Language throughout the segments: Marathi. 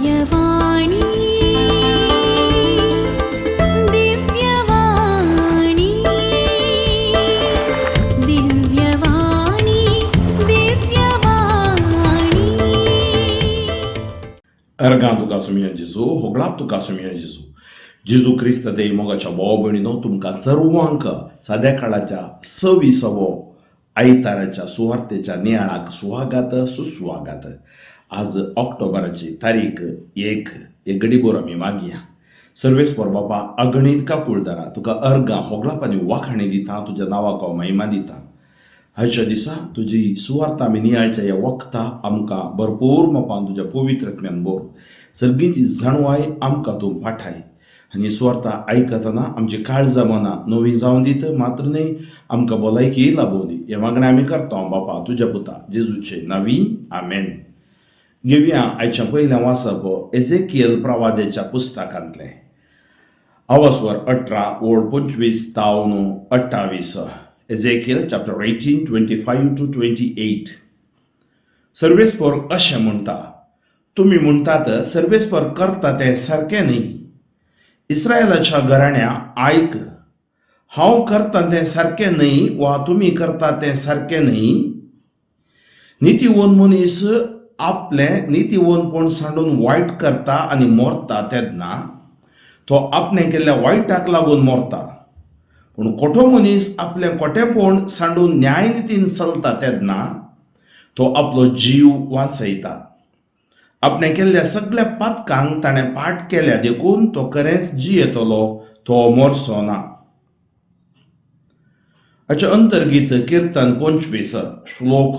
Divyavani Divyavani Divyavani Divyavani Ergan tuka sumiya Jesu, hoglap tuka sumiya Jesu. जेजू क्रिस्त दे मोगाच्या भाव भयणीनो तुमकां सर्वांक सद्या काळाच्या 26वो आयताराच्या सुवार्तेच्या नियाळाक स्वागत सुस्वागत. आज ऑक्टोबराची तारीख 1 हे घडीभर आमी मागया. सर्वेस्पर बाबा अगणित का कुळदारा तुका अर्गां होगलापांनी वाखाणी दिता, तुज्या नांवाक हांव महिमा दिता. हाच्या दिसा तुजी सुवार्त आमी नियाळच्या ह्या वखता आमकां भरपूर मोपान तुज्या पवित्रत्म्यान बोर सगळींची जाणवाय आमकां तूं पाठाय आनी सुवार्ता आयकतना आमची काळजां मनां नवी जावन दीत, मात्र न्ही आमकां भलायकी लाभूं दी. हे मागणें आमी करता बापा तुज्या पुता जेजूचे नांवी, आमेन. घेवया आयच्या पयलें वाचप एजेकियल प्रवादेच्या पुस्तकांतलें आवास्वर 18 ओळ 25 तावन 28. Ezekiel chapter 18 25 to 28. सर्वेस्पर अशें म्हणटा, तुमी म्हणटात सर्वेस्पर करता तें सारकें न्ही. इस्रायलाच्या घराण्या आयक, हांव करता तें सारकें न्ही वा तुमी करता तें सारकें न्ही. नितीवन मनीस आपलें नितीवनपण सांडून वायट करता आनी मरता तेन्ना तो आपणें केल्ल्या वायटाक लागून मरता. पूण खोटो मनीस आपलें खोटेपण सांडून न्यायनितीन चलता तेन्ना तो आपलो जीव वाचयता. आपणें केल्ल्या सगळ्या पातकांक ताणें पाट केल्या देखून तो खरेंच जियेतलो, तो मरचो ना. हाचे अंतर्गीत किर्तन 25 श्लोक.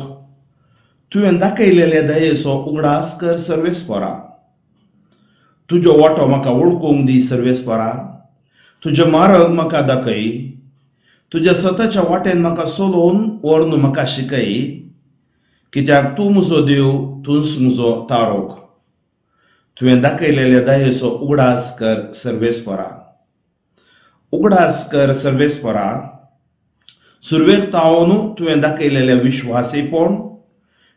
तुवें दाखयलेले दयेचो उगडास कर सर्वेस्परा. तुजो वांटो म्हाका वळखूंक दी सर्वेस्परा. तुजे मार्ग म्हाका दाखय. तुज्या सताच्या वाटेन म्हाका चलोवन व्हरून म्हाका शिकय. कित्याक तूं म्हजो देव, तूंच म्हजो तारोक. तुवें दाखयलेले दयेचो उगडास कर सर्वेस्परा. उगडास कर सर्वेस्परा. सुरवेक तावन तुवें दाखयलेलें विश्वासीपण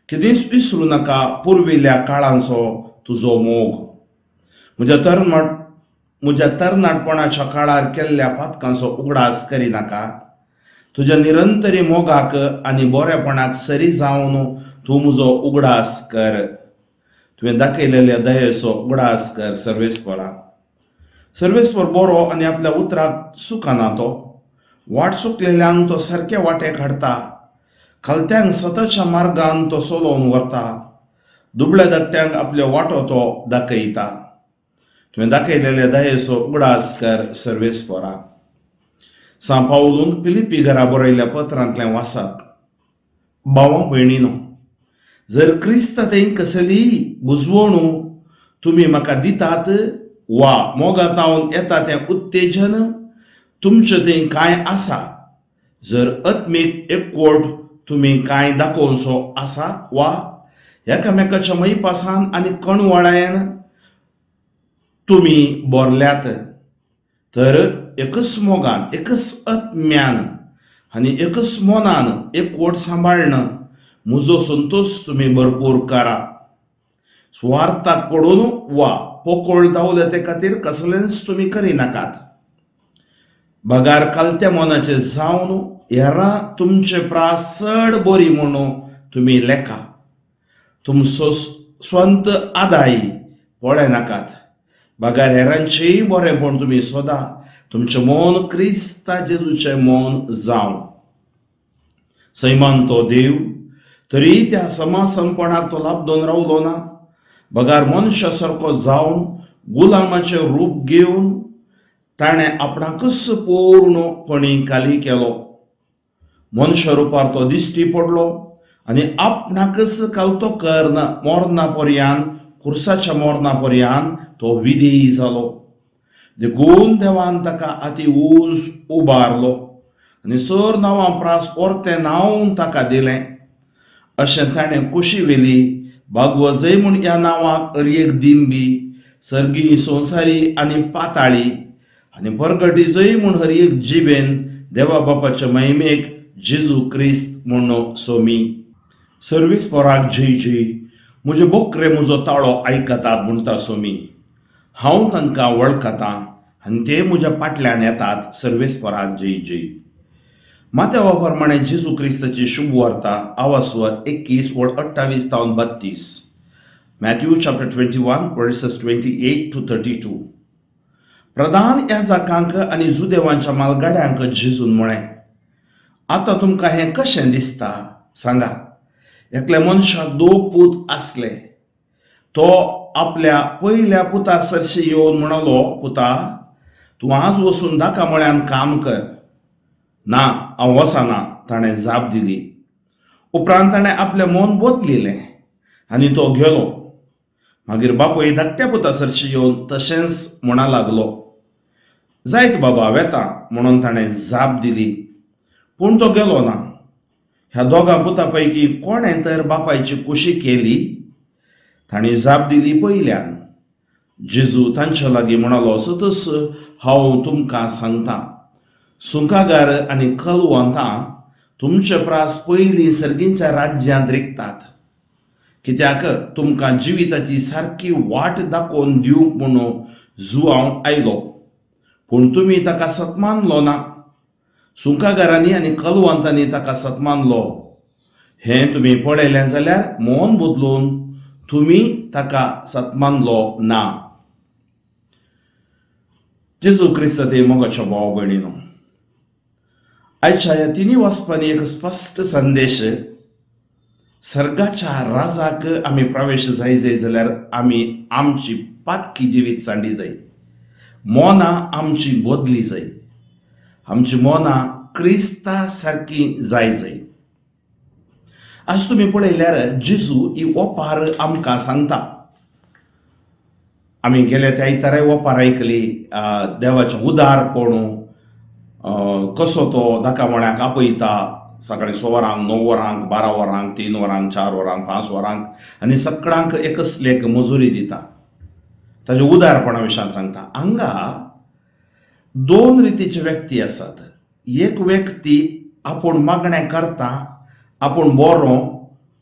केदींच विसरूं नाका. पुर्विल्ल्या काळांचो तुजो मोग. म्हज्या तरणाटपणाच्या काळार केल्ल्या पातकांचो उगडास करिनाका. तुज्या निरंतरी मोगाक आनी बरेपणाक सरी जावन तूं म्हजो उगडास कर. तुवें दाखयलेल्या दयेचो उगडास कर सर्वेस्परा. सर्वेस्पर बरो आनी आपल्या उतराक सुखाना तो. वाट चुकलेल्यांक तो सारके वाटेक हाडटा. खालत्यांक सताच्या मार्गान तो चलोवन व्हरता. दुबळ्या धाकट्यांक आपलो वाटो तो दाखयता. तुवें दाखयलेल्या दयेचो उगडास कर सर्वेस्परा. सा पावलून फिलिपी घरा बरयल्ल्या पत्रांतलें वाचप. भावां भयणीनो, जर क्रिस्त थंय कसली बुजवणू तुमी म्हाका दितात वा मोगातावन येता तें उत्तेजन तुमचे थंय कांय आसा, जर आत्मीक एकवट तुमी कांय दाखोवचो आसा वा एकामेकाच्या मैपासान आनी कणवळायेन तुमी बोरल्यात, तर एकच मोगान, एकच आत्म्यान आनी एकच मोनान एकवट सांबाळन म्हजो संतोष तुमी भरपूर करा. स्वार्थाक पडून वा पोकळ दावले खातीर कसलेंच तुमी करिनाकात. बगार कालत्या मोनाचे जावन हेरां तुमचे प्रास चड बरी म्हणून तुमी लेखा. तुमचो स्वंत आदाय पळयनाकात. बगार हेरांचेय बरेपण तुमी सोदा. तुमचें मन क्रिस्ता जेजूचें मन जावं. सैमान तो देव तरी त्या समासनपणाक तो लाभदोन रावलो ना. बगार मनशा सारको जावन गुलामाचें रूप घेवन ताणें आपणाकच पूर्णपणी खाली केलो. मनशा रुपार तो दिश्टी पडलो आनी आपणाकच कालतो करना मोरना पर्यान, खुर्साच्या मोरना पर्यान तो विधेय जालो. देखून देवान ताका अति उंच उबारलो आनी सर नांवां प्रास परतें नांव ताका दिलें. अशें ताणें कुशी वेली भागवजय म्हूण ह्या नांवाक एक दिंबी, सर्गी संवसारी आनी पाताळी आनी परगटीजय म्हूण हर एक जिबेन देवा बापाच्या महिमेक जेजू क्रिस्त म्हणून सोमी. सर्वेस्पराक जय जय. म्हजे बोकरे म्हजो ताळो आयकतात म्हणटा सोमी. हांव तांकां वळखतां आनी ते म्हज्या फाटल्यान येतात सर्वेस्पराक जय जय. माथेवा प्रमाणे जेजू क्रिस्ताची शुभ वार्ता आवास्वर 21 वड 28 तावन 32. Matthew chapter 21 verses 28 to 32. प्रधान याजकांक आनी जुदेवांच्या मालगाड्यांक जेजून म्हळें, आतां तुमकां हें कशें दिसता सांगा. एकल्या मनशाक 2 पूत आसले. तो आपल्या पयल्या पुता सरशी येवन म्हणलो, पुता, तूं आज वचून धाका मळ्यान काम कर. ना, हांव वचना, ताणें जाप दिली. उपरांत ताणें आपलें मन बदलिलें आनी तो गेलो. मागीर बापूय धाकट्या पुता सरशी येवन तशेंच म्हणा लागलो. जायत बाबा, वेता म्हणून ताणें जाप दिली. पूण तो गेलो ना. ह्या दोगां पुतां पैकी कोणें तर बापायची कुशी केली? तांणी जाप दिली पयल्यान. जेजू तांच्या लागीं म्हणलो, सतस हांव तुमकां सांगतां, सुंकागार आनी कलवंतां तुमचे प्रास पयलीं सर्गींच्या राज्यांत रिकतात. कित्याक तुमकां जिविताची सारकी वाट दाखोवन दिवंक म्हणून जुआंव आयलो, पूण तुमी ताका सतमानलो ना. सुंकागारांनी आनी कलवंतांनी ताका सतमानलो. हें तुमी पळयलें जाल्यार मन बदलून तुमी ताका सतमानलो ना. जेजू क्रिस्त ते मोगाच्या भाव भयणीनो, आयच्या ह्या तिनी वचपांनी एक स्पश्ट संदेश. सर्गाच्या राजाक आमी प्रवेश जाय जाल्यार आमी आमची पातकी जिवीत सांडी जाय. मोना आमची बदली जाय. आमची मोना क्रिस्ता सारकी जाय. आज तुम्ही पळयल्यार जेजू ही ओपार आमकां सांगता. आमी गेल्या त्या आयताराय ओपार आयकली देवाचें उदारपण, कसो तो धाका मळ्याक आपयता सकाळीं 6 वरांक, 9 वरांक, 12 वरांक, 3 वरांक, 4 वरांक, 5 वरांक आनी सगळ्यांक एकसलेक मजुरी दिता. ताच्या उदारपणा विशयान सांगता. हांगा 2 रितीचे व्यक्ती आसात. एक व्यक्ती आपूण मागणें करता, आपूण बरो,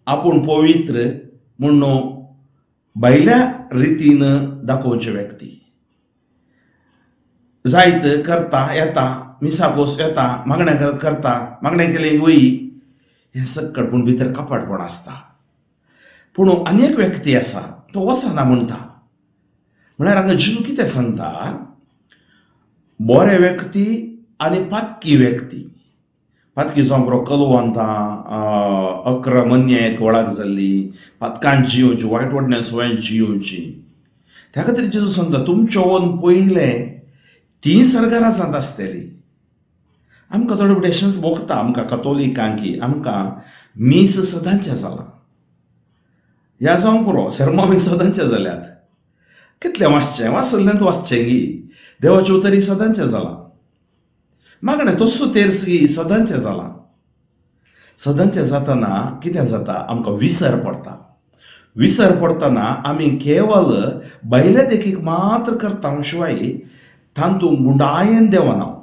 आपूण पवित्र म्हणून भायल्या रितीन दाखोवचे व्यक्ती. जायत करता, येता, मिसाकोस येता, मागणें करता, मागणें केलें वई, हें सक्कड पूण भितर कपटपण आसता. पूण आनी एक व्यक्ती आसा, तो वचना म्हणटा. म्हळ्यार हांगा जेजू कितें सांगता, बरे व्यक्ती आनी पातकी व्यक्ती. पातकी जावं बरो कलवंतां, अक्रमण्याक वळख जाल्ली, पातकांत जियोवची, वायट वडण्या सवय जियोवची. त्या खातीर जेजू सांगता, तुमचें पयलें ती सर्गा राजांत आसतली. आमकां थोडे पेशन्स भोगता, आमकां कथोलिकांकी आमकां मीस सदांचे जाला. ह्या जावंक पुरो, सेर्मॉनी सदांचे जाल्यात. कितलें वाचचें? वाचल्लेंत वाचचें गी. देवाचे उतरी सदांचें जाला. मागणें तस्सो तेर्सगी सदांचें जाला. सदांचें जातना कितें जाता? आमकां विसर पडटा. विसर पडटना आमी केवल भायल्या देखीक मात्र करता शिवाय तांतूंत बुडायन देवना.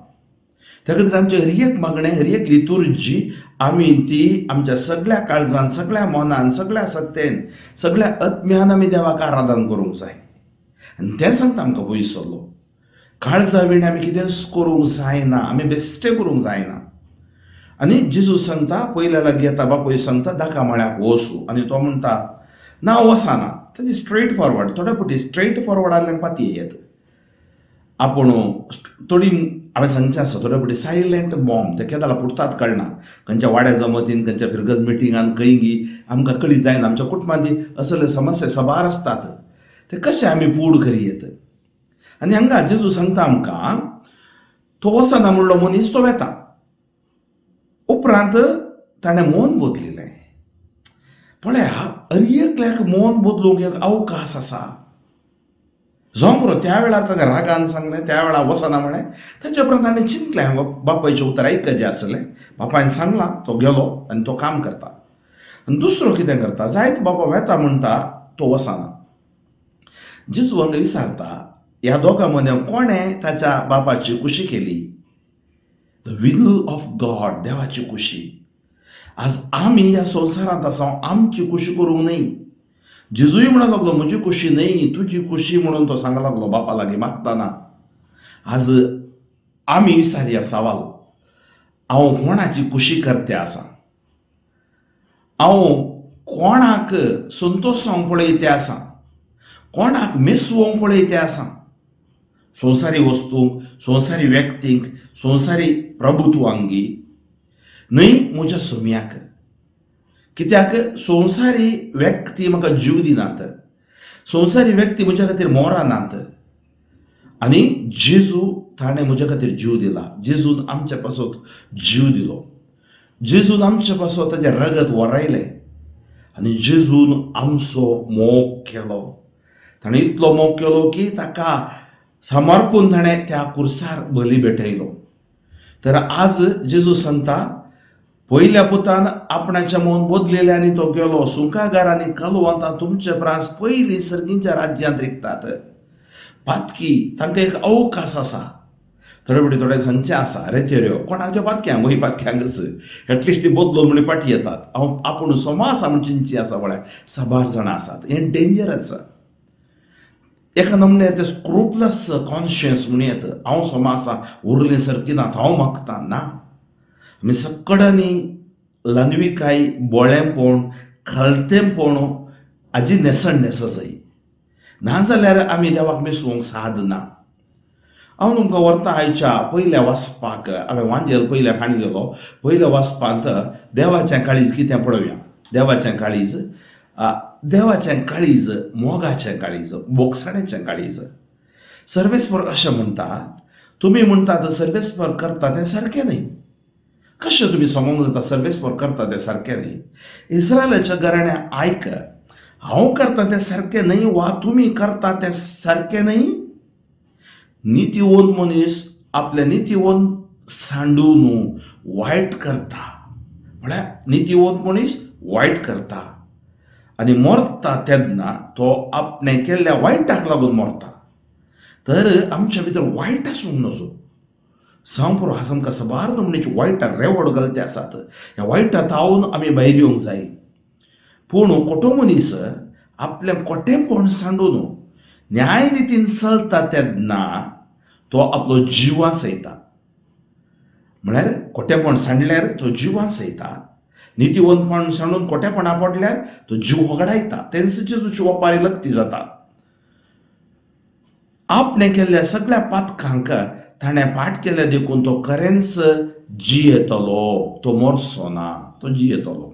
त्या खातीर आमचे हर एक मागणें, हर एक लितुर्जी आमी ती आमच्या सगळ्या काळजान, सगळ्या मनान, सगळ्या सत्तेन, सगळ्या आत्म्यान आमी देवाक आराधन करूंक जाय. आनी तें सांगता आमकां पयसलो. काळजा विणे आमी कितेंच करूंक जायना, आमी बेश्टें करूंक जायना. आनी जेजू सांगता, पयल्या लागीं येता बापूय सांगता, धाका मळ्याक वचूं. आनी तो म्हणटा, ना वचना. ताजी स्ट्रेट फॉरवर्ड. थोड्या फावटी स्ट्रेट फॉरवर्डांतल्यान पातये येत. आपूण थोडी हांवें सांगचें आसा, थोड्या फावटी सायलेंट बॉम्ब ते केदां फुटतात कळना. खंयच्या वाड्या जमतीन, खंयच्या फिरगज मिटिंगान खंयी आमकां कळी जायना. आमच्या कुटुंबांनी असले समस्या सबार आसतात. ते कशें आमी पूड करीत. आनी हांगा जेजू सांगता आमकां, तो वचना म्हणलो मनीस, तो वेता. उपरांत ताणें मन बदलिलें. पळया, हर एकल्याक मन बदलूंक एक अवकाश आसा. जावं पुरो त्या वेळार ताणें रागान सांगलें, त्या वेळार वचना म्हळें. ताचे उपरांत ताणें चिंतलें, बापायचें उतर आयकचें आसलें. बापायन सांगलां, तो गेलो आनी तो काम करता. आनी दुसरो कितें करता, जायत बाबा वेता म्हणटा, तो वचना. जेजू हांगा विचारता, ह्या दोगां मदीं कोणें ताच्या बापाची कुशी केली? द विल ऑफ गॉड, देवाची कुशी. आज आमी ह्या संवसारांत आसा, आमची कुशी करूंक न्हय. जेजूय म्हणू लागलो म्हजी खुशी न्ही तुजी खुशी म्हणून तो सांगू लागलो बापा लागीं मागताना. आज आमी विचारया सवाल, हांव कोणाची खुशी करते आसा? हांव कोणाक संतोशांक पळयते आसा? कोणाक मेसवोंक पळयते आसा? संवसारी वस्तूंक, संवसारी व्यक्तींक, संवसारी प्रभुत्वांगी न्हय म्हज्या सुमयाक. कित्याक संवसारी व्यक्ती म्हाका जीव दिनात, संवसारी व्यक्ती म्हज्या खातीर मोरानात, आनी जेजू ताणें म्हज्या खातीर जीव दिला. जेजून आमच्या पासत जीव दिलो, जेजून आमच्या पासत ताजें रगत वरायलें आनी जेजून आमचो मोग केलो. ताणें इतलो मोग केलो की ताका समर्पून ताणें त्या कुर्सार बली भेटयलो. तर आज जेजू सांगता, पयल्या पुतान आपणाचें मन बदलिल्लें आनी तो गेलो. सुंकागार आनी कलवंतां तुमचे प्रास पयलीं सर्गींच्या राज्यांत रिकतात. पातकी तांकां एक अवकाश आसा. थोडे सांगचें आसा रेतेऱ्यो कोणाच्या पातक्यांक वही पातक्यांकच एटलिस्ट ती बदलून म्हणी फाटी येतात. हांव आपूण सोमा आसा म्हण चिंची आसा म्हळ्यार साबार जाणां आसात. हें डेंजरस. एका नमण्यार ते स्क्रुपलस कॉन्शियस म्हण येता. हांव सोमा आसा उरलीं सारकी नात हांव मागता ना. आमी सक्कडांनी लांदविकाय, बोळेंपण, खालतेपण हाजी नेसण नेसा जाय. नाजाल्यार आमी देवाक मेसवंक साद ना. हांव तुमकां व्हरता आयच्या पयल्या वाचपाक. हांवें वांजेल पयल्या फाणी गेलो. पयल्या वाचपांत देवाचें काळीज कितें पळोवया. देवाचें काळीज, देवाचें काळीज मोगाचें काळीज, बोगसाणेचें काळीज. सर्वेस्पर अशें म्हणटा, तुमी म्हणटात सर्वेस्पर करता तें सारकें न्ही. कशें तुमी सांगूंक जाता सर्वेस्पर करता तें सारकें न्ही? इस्रायलाच्या घराण्या आयक, हांव करता तें सारकें न्ही वा तुमी करता तें सारकें न्ही? नितीवंत मनीस आपल्या नितीवन सांडून वायट करता. म्हळ्यार नितीवंत मनीस वायट करता आनी मरता तेन्ना तो आपणें केल्ल्या वायटाक लागून मरता. तर आमच्या भितर वायट आसूंक नजो. सांग पुरो आज आमकां सबार नमणेची वायटाक रेवड घालते आसात. ह्या वायटा तावून आमी भायर येवंक जाय. पूण कोटो मनीस आपलें कोटेंपण सांडून न्याय नितीन चलता तेन्ना तो आपलो जिवां सयता. म्हळ्यार कोटेपण सांडल्यार तो जिवां सयता. नितीवंतपण सांडून कोटेपणा पडल्यार तो जीव होगडायता. तेन्नाची तुजी ओपारी लक्ती जाता. आपणें केल्ल्या सगळ्या पातकांक ताणें पाठ केल्या देखून तो खरेंच जियेतलो. तो मरचो ना, तो जियेतलो.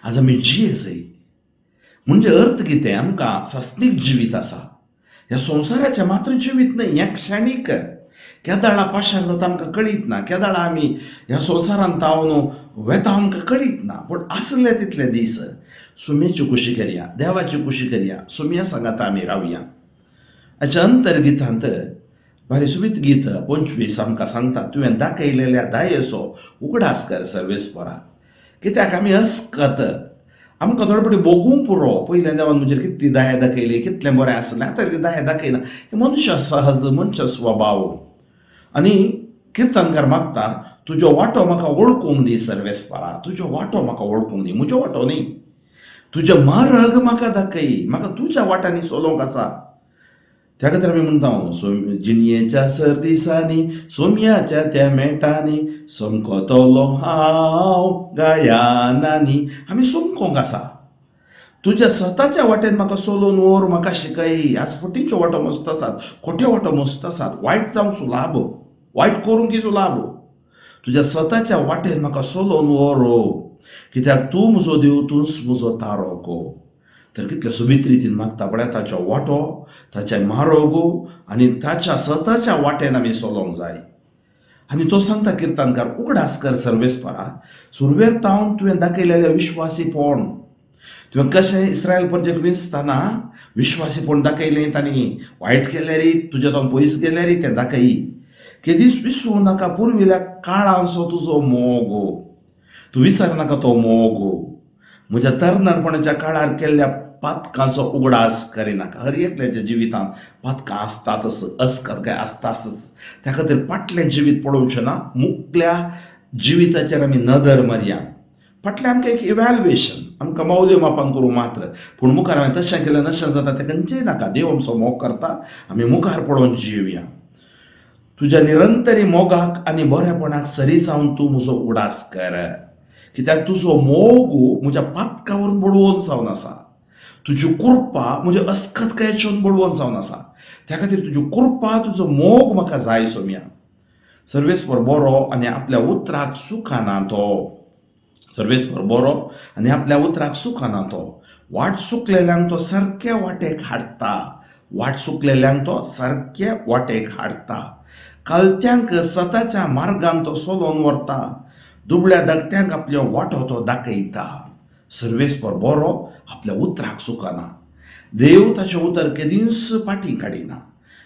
आज आमी जिये जाय. म्हणजे अर्थ कितें? आमकां सासनीक जिवीत आसा. ह्या संवसाराचें मात्र जिवीत न्हय, हें क्षणीक. केदाळा पाशार जाता आमकां कळीत ना. केदाळा आमी ह्या संवसारांत तावन वेता आमकां कळीत ना. पूण आसले तितले दीस सुमयेची कुशी करया, देवाची कुशी करया, सुमया सांगात आमी रावया. हाच्या अंतर्गितांत बारीसुबीत गीत 25 आमकां सांगता, तुवें दाखयलेल्या दायेचो उगडास कर सर्वेस्परा. कित्याक आमी अस्कत. आमकां थोडे फावटी बोगूंक पुरो पयल्या देवान म्हजेर कितली दया दाखयली, कितलें बरें आसलें. आतां ती दया दाखयना. मनुश्य सहज, मनुश्य स्वभाव. आनी किर्तनकार मागता, तुजो वांटो म्हाका वळखूंक दी सर्वेस्परा. तुजो वांटो म्हाका वळखूंक दी, म्हजो वांटो न्ही. तुजे मार्ग म्हाका दाखय. म्हाका तुज्या वाटांनी चलोवंक आसा. त्या खातीर आमी म्हणटा जिणयेच्या सर्दिसांनी सोमयाच्या त्या मेटांनी समकोतलो हांव गायानांनी. आमी सोमकोंक आसा. तुज्या स्वताच्या वाटेन म्हाका चलोवन व्हर, म्हाका शिकय. आज फटींच्यो वाटो मस्त आसात, खोट्यो वाटो मस्त आसात. वायट जावंक सुलाभ, वायट करूंक सुलाभ. तुज्या स्वताच्या वाटेन म्हाका चलोवन व्हर, कित्याक तूं म्हजो देव, तूंच म्हजो तारो गो. तर कितल्या सुबीत रितीन मागता पळय. ताचो वांटो, ताचे मार्ग आनी ताच्या स्वताच्या वाटेन आमी चलोंक जाय. आनी तो सांगता किर्तनकार, उगडास कर सर्वेस्परा. सुरवेर तावन तुवें दाखयलेलें विश्वासीपण. तुवें कशें इस्रायल प्रजेक विसतना विश्वासीपण दाखयलें. तांणी वायट केल्यारय, तुज्या तावन पयस गेल्यारय तें दाखय. केदीस विसरूं नाका पुर्विल्ल्या काळांचो तुजो मोग. तूं विसर नाका तो मोग. म्हज्या तरणाटपणाच्या काळार केल्ल्या पातकांचो उगडास करिनाका. हर एकल्याच्या जिवितांत पातकां आसतातच, अस्कत काय आसतातच. त्या खातीर फाटलें जिवीत पळोवचें ना. मुखल्या जिविताचेर आमी नदर मारया. फाटलें आमकां एक इवॅल्युएशन आमकां मौल्यमापन करूं मात्र पूण मुखार हांवें तशें केलें नशें जाता तें खंयचेंय नाका. देव आमचो मोग करता, आमी मुखार पळोवन जिवया. तुज्या निरंतरी मोगाक आनी बरेपणाक सरी जावन तूं म्हजो उडास कर, कित्याक तुजो मोग म्हज्या पातकावरून बुडवून जावन आसा. तुजी कृपा म्हज्या अस्खतकायेच्यान बुडवून जावन आसा. त्या खातीर तुजी कृपा, तुजो मोग म्हाका जाय सोम्या. सर्वेस्पर बरो आनी आपल्या उतराक सुखाना तो. सर्वेस्पर बरो आनी आपल्या उतराक सुखाना तो. वाट चुकलेल्यांक तो सारक्या वाटेक हाडटा. वाट चुकलेल्यांक तो सारक्या वाटेक हाडटा. कालत्यांक सताच्या मार्गान तो सोलोन व्हरता. दुबळ्या धाकट्यांक आपलो वाटो तो दाखयता. सर्वेस्पर बरो आपल्या उतराक सुखाना. देव ताचें उतर केदींच फाटीं काडिना.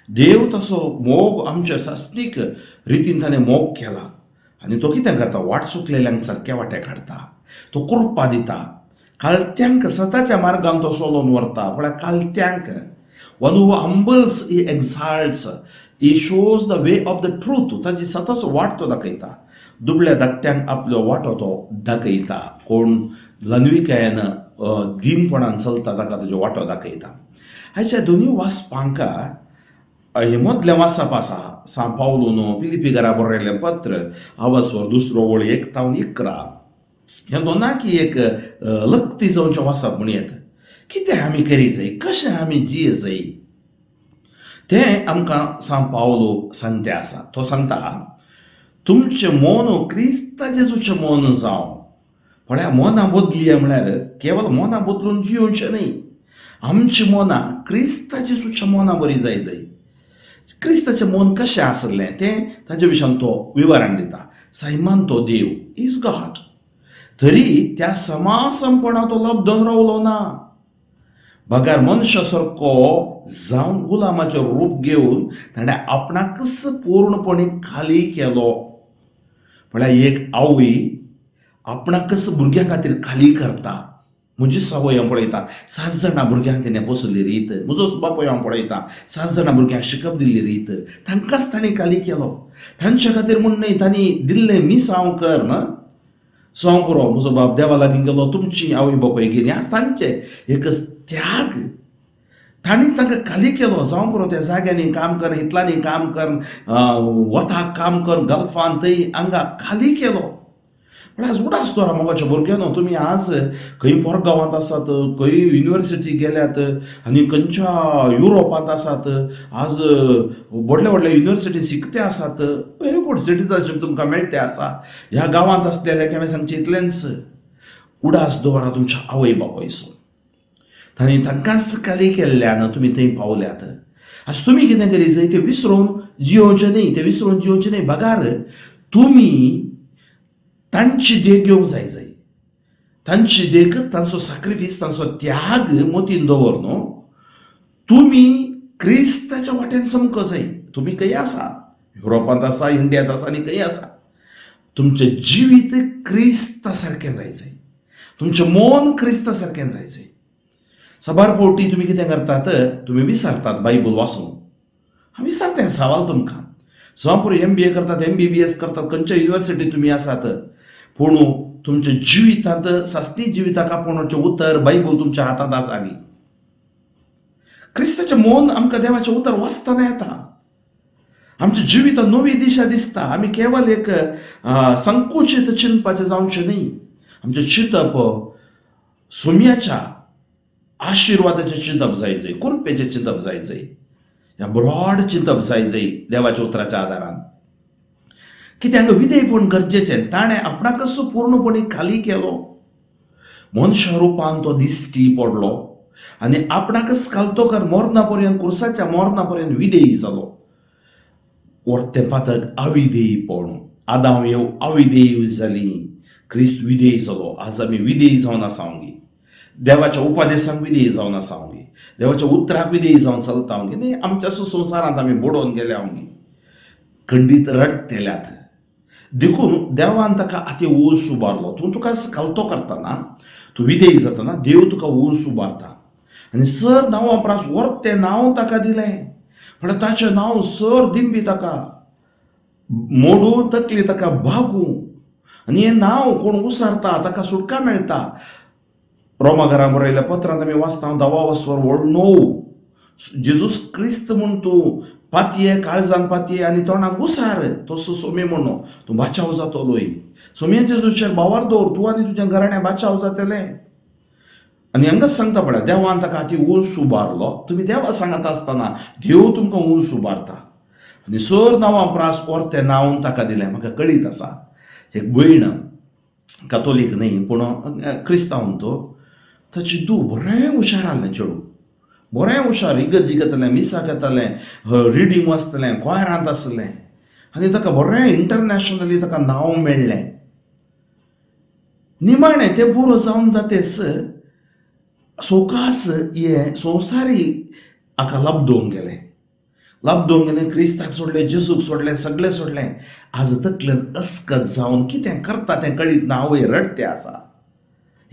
देव तसो मोग आमच्या सासणीक रितीन ताणें मोग केला आनी तो कितें करता? वाट चुकलेल्यांक सारक्या वाटेक हाडटा. तो कृपा दिता. कालत्यांक सताच्या मार्गान तो सोलोन व्हरता. म्हळ्यार कालत्यांक, one who humbles he exalts, he shows the way of the truth. ताची सतत वाट तो दाखयता. दुबळ्या धाकट्यांक आपलो वाटो तो दाखयता. कोण लनविकायेन दिनपणान चलता ताका ताजो वाटो दाखयता. हाच्या दोनी वाचपांका हे मदलें वाचप आसा. सा पावलो पिलिपिकारा बरयलें पत्र आवाजवर 2 वळी 1-11. ह्या दोनांकी एक लक्ती जावचें वाचप म्हण येता. कितें आमी करी जाय, कशें आमी जिये जाय तें आमकां सा पावलो सांगते आसा. तो सांगता, तुमचें मन क्रिस्ता जेजूचें मन जावं. म्हळ्यार मनां बदली म्हळ्यार केवळ मनां बदलून जियोवचें न्ही. आमचीं मनां क्रिस्ता जेजूच्या मनां बरी जाय. क्रिस्ताचें मन कशें आसलें तें ताचे विशयान तो विवरण दिता. सैमान तो देव इज गॉड. तरी त्या समासमपणा तो लब्धून रावलो ना. बगार मनशा सारको जावन गुलामाचें रूप घेवन ताणें आपणाकच पूर्णपणे खाली केलो. म्हळ्यार एक आवय आपणाकच भुरग्यां खातीर खाली करता. म्हजी सवय हांव पळयता, 7 जाणां भुरग्यांक तिणें पोसली रीत. म्हजोच बापूय हांव पळयता, 7 जाणां भुरग्यांक शिकप दिल्ली रीत. तांकांच ताणें खाली केलो. तांचे खातीर म्हूण न्हय, तांणी दिल्लें मीस हांव कर ना. सो हांव पुरो म्हजो बाप देवा लागीं गेलो, तुमची आवय बापूय गेली. आज तांचे एकच त्याग. तांणीच तांकां खाली केलो. जावं पुरो त्या जाग्यांनी काम कर, हितलांनी काम कर, वताक काम कर, गल्फान थंय हांगा खाली केलो. म्हळ्यार उडास दवरा मोगाच्या भुरग्यांनो. तुमी आज खंय परगांवांत आसात, खंय युनिवर्सिटी गेल्यात आनी खंयच्या युरोपांत आसात. आज व्हडल्या व्हडल्या युनिवर्सिटी शिकते आसात. व्हेरी गूड, सिटीजनशीप तुमकां मेळटे आसा. ह्या गांवांत आसलेले हांवें सांगचें इतलेंच, उडास दवरा तुमच्या आवय बापायचो. तांणी तांकांच खाली केल्ल्यान तुमी थंय पावल्यात. आज तुमी कितें करी जाय, तें विसरून जियोवचें न्ही. तें विसरून जियोवचें न्ही. बगार तुमी तांची देख घेवंक जाय. तांची देख, तांचो सॅक्रिफीस, तांचो त्याग मतीन दवर न्हू. तुमी क्रिस्ताच्या वाटेन चमको जाय. तुमी खंय आसा, युरोपांत आसा, इंडियांत आसा आनी खंय आसा. तुमचें जिवीत क्रिस्ता सारकें जायचें. तुमचें मन क्रिस्ता सारकें जायचें. सबार फावटी तुमी कितें करतात, तुमी विसरतात बायबल वाचून. हांव विसरतें सवाल तुमकां. समपुरी MBA करतात, MBBS करतात, खंयच्या युनिवर्सिटींत तुमी आसात, पूण तुमच्या जिवितांत, सासणी जिविताक आपोवपाचें उतर बायबल तुमच्या हातांत आसा न्ही. क्रिस्ताचें मन आमकां देवाचें उतर वाचतना येता. आमच्या जिवितांत नवी दिशा दिसता. आमी केवळ एक संकुचित चिंतपाचें जावचें न्ही. आमचें चिंतप सोम्याच्या आशिर्वादाचें चिंतप जाय. कृपेचें चिंतप जाय. ह्या ब्रॉड चिंतप जाय देवाच्या उतराच्या आदारान. कित्याक विधेयपण गरजेचें. ताणें आपणाकच पूर्णपणे खाली केलो. मनशा रुपान तो दिश्टी पडलो आनी आपणाकच कालतोकर मरणा पर्यंत, कुर्साच्या मरणा पर्यंत विधेयी जालो. वर्तें पातक अविधेयीपण. आदाम येव अविधेयी जाली, क्रिस्त विधेयी जालो. आज आमी विधेयी जावन आसा हांगी. देवाच्या उपादेशांक विधेयी जावन आसा हांगी. देवाच्या उतराक विधेयी जावन चलता हांगी न्ही. आमच्या संवसारांत आमी बुडोवन गेल्या हांगी. खंडीत रडतेल्यात देखून देवान ताका आतां उंच उबारलो. तूं तुका कालतो करतना, तूं विधेयी जातना देव तुका उंच उबारता. आनी सर नांवा परस वर्तें नांव ताका दिलें. म्हळ्यार ताचें नांव सर दिंबी ताका, मोडू तकली ताका भागू. आनी हें नांव कोण उसारता ताका सुटका मेळटा. रोमाघरांत बरयल्या पत्रांत आमी वाचता 10 स्वर व्हड 9 जेजूस क्रिस्त म्हूण तूं पातये काळजान पातये आनी तोंडाक उसार तसो सोमी म्हणून तूं बाचाव जातलोय. सोम्या जेजूचेर बावर दवर तूं आनी तुज्या घराण्या बाचाव जातले. आनी हांगाच सांगता पळय देवान ताका हाती उंच उबारलो. तुमी देवा सांगता आसतना देव तुमकां उंच उबारता. आनी सर नांवां प्रास परतें नांव ताका दिलें. म्हाका कळीत आसा एक भयण कातोलीक न्ही पूण क्रिस्तांव ताची तूं बरें हुशार आहलें चेडूं. बरें हुशार इगर्जीक येतालें मिसाक येतालें रिडींग वाचतलें क्वायरांत आसलें आनी ताका बरें इंटरनॅशनली ताका नांव मेळ्ळें. निमाणें तें पुरो जावन जातेस सोकास हे संवसारी हाका लाभदोवंक गेलें. क्रिस्ताक सोडलें जेजूक सोडलें सगळें सोडलें. आज तकलेंत अस्कत जावन कितें करता तें कळीत ना आवय रडतें आसा.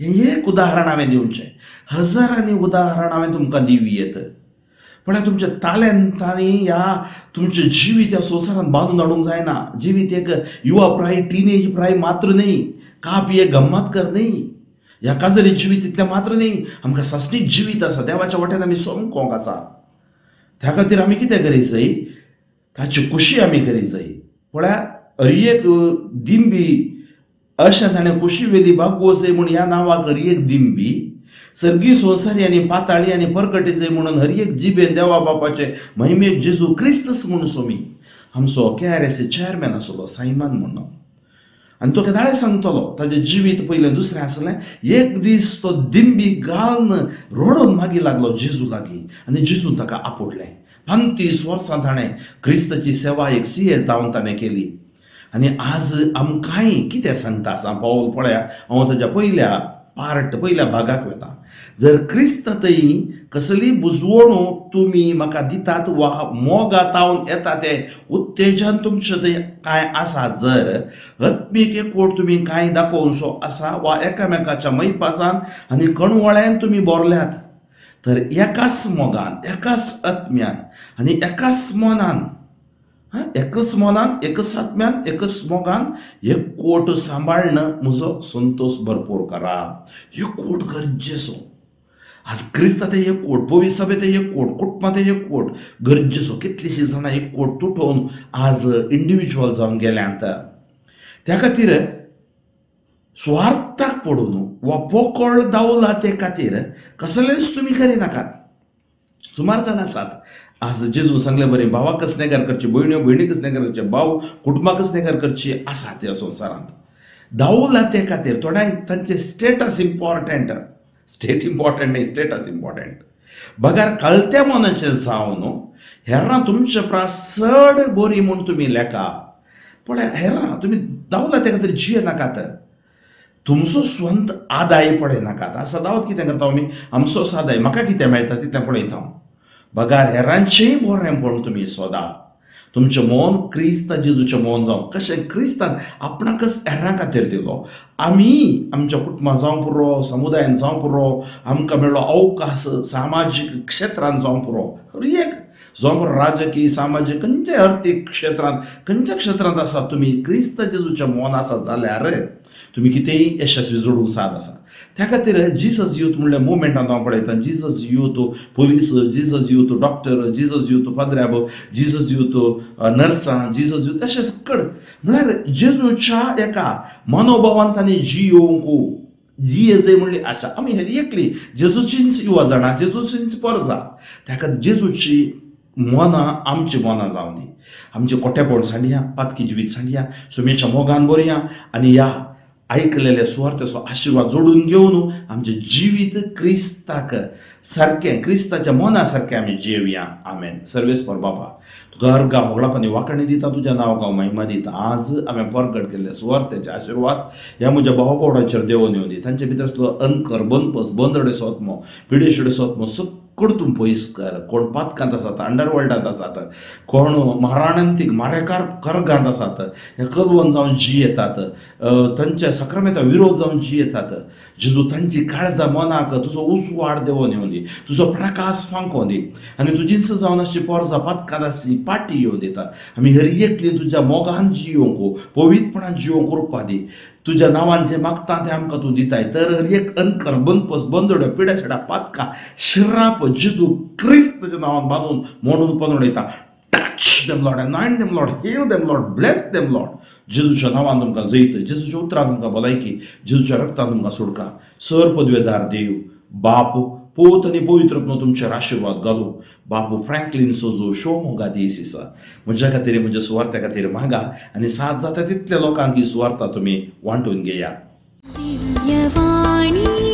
हें एक उदाहरण हांवें दिवचें. हजारांनी उदाहरण हांवें तुमकां दिवयेत. पण तुमच्या तालेंतांनी ह्या तुमचें जिवीत ह्या संवसारांत बांदून हाडूंक जायना. जिवीत एक युवा प्राय टिनेज प्राय मात्र न्ही. काप एक गम्मत कर न्ही. ह्या काजरी जिवीत इतलें मात्र न्ही. आमकां सासणीक जिवीत आसा. देवाच्या वाट्यान आमी सोमकोंक आसा. त्या खातीर आमी कितें करीत जाय ताची खुशी आमी करीत जाय. पळयात हरएक दिंबी अशें ताणें कुशी वेली भागवोसय म्हूण ह्या नांवाक हरएक दिंबी सर्गी संवसारी आनी पाताळी आनी परकटीचय म्हणून हरएक जिबेन देवा बापाचे महिमेक जेजू क्रिस्तस म्हूण सोमी. आमचो KRS चेअरमॅन आसलो सायमन म्हणून आनी तो केदाळे सांगतलो ताजें जिवीत पयलें दुसरें आसलें. एक दीस तो दिंबी घालून रडोन मागी लागलो जेजू लागीं आनी जेजून ताका आपडलें. 35 वर्सां ताणें क्रिस्ताची सेवा एक CS जावन ताणें केली. आनी आज आमकांय कितें सांगता सांग पावल पळया. हांव ताच्या पयल्या भागाक वता. जर क्रिस्तातय कसली बुजवणू तुमी म्हाका दितात वा मोगातावन येता तें उत्तेजन तुमचें थंय कांय आसा जर आत्मीक एकवट तुमी कांय दाखोवचो आसा वा एकामेकाच्या मैपासान आनी कणवळ्यान तुमी बोरल्यात तर एकाच मोगान एकाच आत्म्यान आनी एकाच मनान एकच मनान एकच आत्म्यान एकच मोगान एकवट सांबाळणं म्हजो संतोष भरपूर करा. एकवट गरजेचो. आज क्रिस्तांत एकवट पवित्र सभेत एकवट कुटुंबांत एकवट गरजेचो. कितलींशीं जाणां एकवट तुटोवन आज इंडिव्हिज्युअल जावन गेल्यांत. त्या खातीर स्वार्थाक पडून वा पोकळ दावलाते खातीर कसलेंच तुमी करिनाकात. सुमार जाण आसात आज जेजू सांगले बरें भावाक कसनेगार करची भयणीक कसनेगार करचे भाव कुटुंबाक कसनेगार करची आसात ह्या संवसारांत. दावलाते खातीर थोड्यांक तांचे स्टेटस इम्पॉर्टंट. स्टेट इम्पॉर्टंट न्ही स्टेटस इम्पॉर्टंट. बगार कळत्या मनाचें जावन हेरां तुमचे प्रास चड बरी म्हूण तुमी लेखा. पण हेरां तुमी दावलाते खातीर जियेनाकात. तुमचो स्वंत आदाय पळयनाकात. आसा दावत कितें करता आमी आमचोच आदाय म्हाका कितें मेळटा तितलें पळयता हांव. बगार हेरांचेंय बरेंपण तुमी सोदा. तुमचें मौन क्रिस्त जेजूचें मौन जावं. कशें क्रिस्तान आपणाकच हेरां खातीर दिलो. आमी आमच्या कुटुंबां जावं पुरो समुदायान जावं पुरो आमकां मेळ्ळो अवकाश सामाजीक क्षेत्रांत जावं पुरो एक जावं पुरो राजकीय सामाजीक खंयच्याय अर्थीक क्षेत्रांत खंयच्या क्षेत्रांत आसा तुमी क्रिस्त जेजूचें मौन आसा जाल्यार तुमी कितेंय यशस्वी जोडूंक साद आसा. त्या खातीर जिजस यूथ म्हणल्यार मुवमेंटांत हांव पळयता. Jesus youth police Jesus youth doctor Jesus youth फादराब जिजस यूथ नर्सां जिजस यूथ अशें सकड म्हळ्यार जेजूच्या एका मनोभावांत तांणी जियोंक जियेजय म्हणली आशा. आमी हेर एकली जेजूचींच युवा जाणां जेजूचींच परजा. त्या खातीर जेजूची मनां आमची मनां जावं दी. आमचे कोटेपण सांडया पातकी जिवीत सांडया सुमेच्या मोगान बरया आनी ह्या ऐकलेल्या सुवार्थेचो आशिर्वाद जोडून घेवन आमचें जिवीत क्रिस्ताक सारकें क्रिस्ताच्या मना सारकें आमी जियेवया. आमेन. सर्वेस्पर बाबा तुका अर्गा होगळापणी वांकणी दिता तुज्या नांवाक हांव महिमा दिता. आज हांवें परगट केल्ले सुवार्थेचे आशिर्वाद ह्या म्हज्या भावा भावडांचेर देंवोन येवं दी. तांचे भितर आसलो अंकर बनपस बंदडेचो आत्मो पिडेशिडेचो आत्मो सकड तूं पयस कर. कोण पातकांत आसात अंडरवर्ल्डांत आसात कोण म्हाराणंतीक मारेकार कर्गांत आसात हे कलवन जावन जियेतात तांच्या सक्रमेता विरोध जावन जियेतात. जेजू तांची काळजां मनाक तुजो उजवाड देंवोन येवं दी. तुजो प्रकाश फांको दी आनी तुजीच जावन आसची पोरजां पातकांत आसची पाटी येवं दिता. आमी हर एकली तुज्या मोगान जियोंक पवित्रपणान जियोंक रुपा दी. तुज्या नांवान जे मागता ते आमकां तूं दिताय तर एक अनकर बनपस बंदोड्यो पिड्या छेड्या पातका श्राप जेजू क्रिस्ताच्या नांवान बांदून म्हणून पण उडयता. Touch them Lord, anoint them Lord, heal them Lord, bless them Lord. जेजूच्या नांवान तुमकां जैत, जेजूच्या उतरान तुमकां भलायकी, जेजूच्या रक्तान तुमकां सुटका. सर पदवेदार देव बाप पोत आनी पवित्रत्व तुमचेर आशिर्वाद घालूं. बापू फ्रँकलिन सोजो शो मोगा दिसा म्हज्या खातीर म्हज्या सुवार्थ्या खातीर मागा आनी साथ जाता तितल्या लोकांक ही सुवार्ता तुमी वांटून घेया. दिव्यवाणी